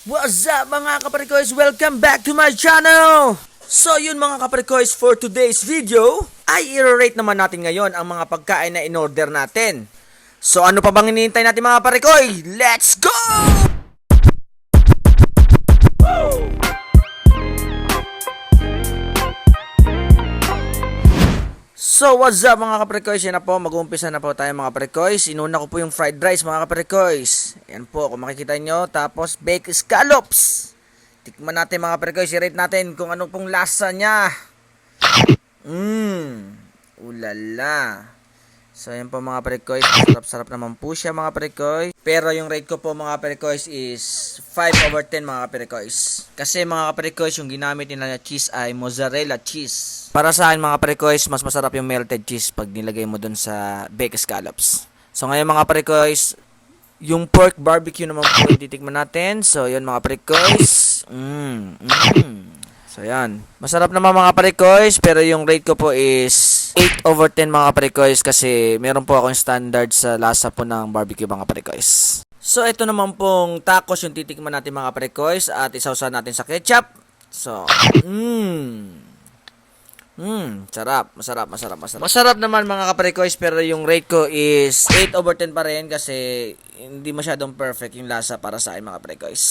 What's up mga kaparikoys? Welcome back to my channel! So yun mga kaparikoys, for today's video ay i-rate naman natin ngayon ang mga pagkain na in-order natin. So ano pa bang hinihintay natin mga kaparikoy? Let's go! So what's up mga kaparikoys? Yan na po, mag-uumpisa na po tayo mga kaparikoys. Inuna ko po yung fried rice mga kaparikoys. Yan po, kung makikita nyo. Tapos baked scallops. Tikman natin mga kaparikoys, i-rate natin kung ano pong lasa nya. Ulala. So yan po mga kaparikoys, sarap-sarap naman po siya mga kaparikoys. Pero yung rate ko po mga kaparikoys is 5/10 mga kaparikoys. Kasi mga kaparikoys, yung ginamit nila na cheese ay mozzarella cheese. Para sa akin mga kaparikoys, mas masarap yung melted cheese pag nilagay mo dun sa baked scallops. So ngayon mga kaparikoys, yung pork barbecue naman po yung titikman natin. So yun mga kaparikoys. So yan. Masarap naman mga kaparikoys, pero yung rate ko po is 8/10 mga kaparikoys kasi meron po akong standard sa lasa po ng barbecue mga kaparikoys. So ito naman pong tacos yung titikman natin mga kaparikoys at isawsaw natin sa ketchup. So, sarap. Masarap naman mga kaparikoys, pero yung rate ko is 8/10 pa rin kasi hindi masyadong perfect yung lasa para sa akin mga kaparikoys.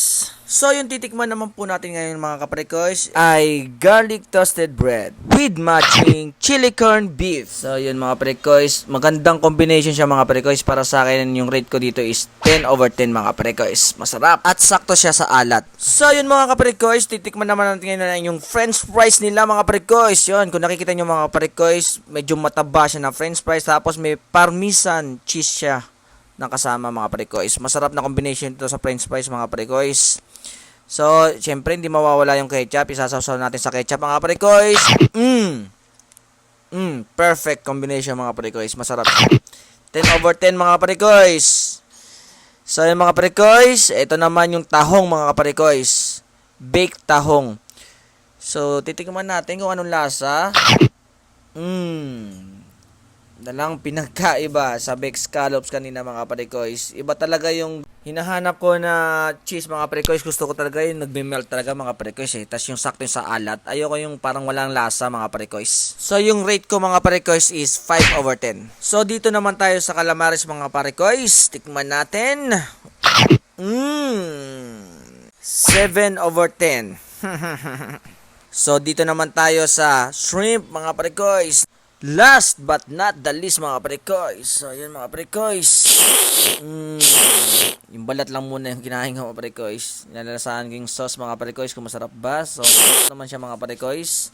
So yung titikman naman po natin ngayon mga kaparikoys ay garlic toasted bread with matching chili corn beef. So yun mga kaparikoys, magandang combination siya mga kaparikoys. Para sa akin yung rate ko dito is 10/10 mga kaparikoys. Masarap at sakto siya sa alat. So yun mga kaparikoys, titikman naman natin ngayon yung french fries nila mga kaparikoys. Yun, kung nakikita nyo mga kaparikoys, medyo mataba siya na french fries tapos may parmesan cheese siya na kasama mga kaparikoys. Masarap na combination ito sa french fries mga kaparikoys. So, syempre hindi mawawala yung ketchup. Isasawsaw natin sa ketchup mga kaparikoys. Perfect combination mga kaparikoys. Masarap. 10/10 mga kaparikoys. So, yung mga kaparikoys, ito naman yung tahong mga kaparikoys. Baked tahong. So, titikman natin kung anong lasa. Dalang pinagkaiba sa baked scallops kanina mga kaparikoys. Iba talaga yung hinahanap ko na cheese mga kaparikoys. Gusto ko talaga yung nagme-melt talaga mga kaparikoys Tapos yung sakto yung sa alat. Ayoko yung parang walang lasa mga kaparikoys. So yung rate ko mga kaparikoys is 5/10. So dito naman tayo sa calamares mga kaparikoys. Tikman natin. 7/10. So dito naman tayo sa shrimp mga kaparikoys. Last but not the least mga kaparikoys. So yun mga kaparikoys. Yung balat lang muna yung kinain ko mga kaparikoys. Nilalasahan ko yung sauce mga kaparikoys kung masarap ba. So masarap naman siya mga kaparikoys.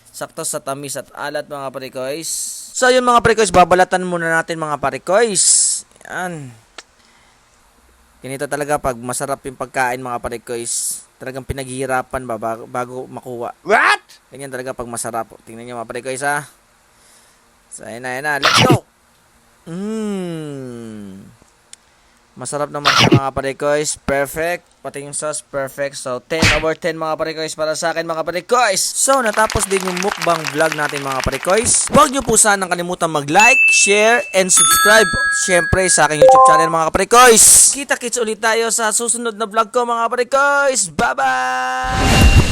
Sakto sa tamis at alat mga kaparikoys. So yun mga kaparikoys, babalatan muna natin mga kaparikoys. Yan. Ganito talaga pag masarap yung pagkain mga kaparikoys. Talagang pinaghihirapan ba bago makuha. What? Ganyan talaga pag masarap. Tingnan nyo mga kaparikoys ha. So, ayun na. Let's go! Masarap naman siya mga kaparikoys. Perfect. Pati yung sauce, perfect. So, 10/10 mga kaparikoys para sa akin mga kaparikoys. So, natapos din yung mukbang vlog natin mga kaparikoys. Huwag nyo po sanang kalimutan mag-like, share, and subscribe. Siyempre sa aking YouTube channel mga kaparikoys. Kita-kits ulit tayo sa susunod na vlog ko mga kaparikoys. Bye-bye!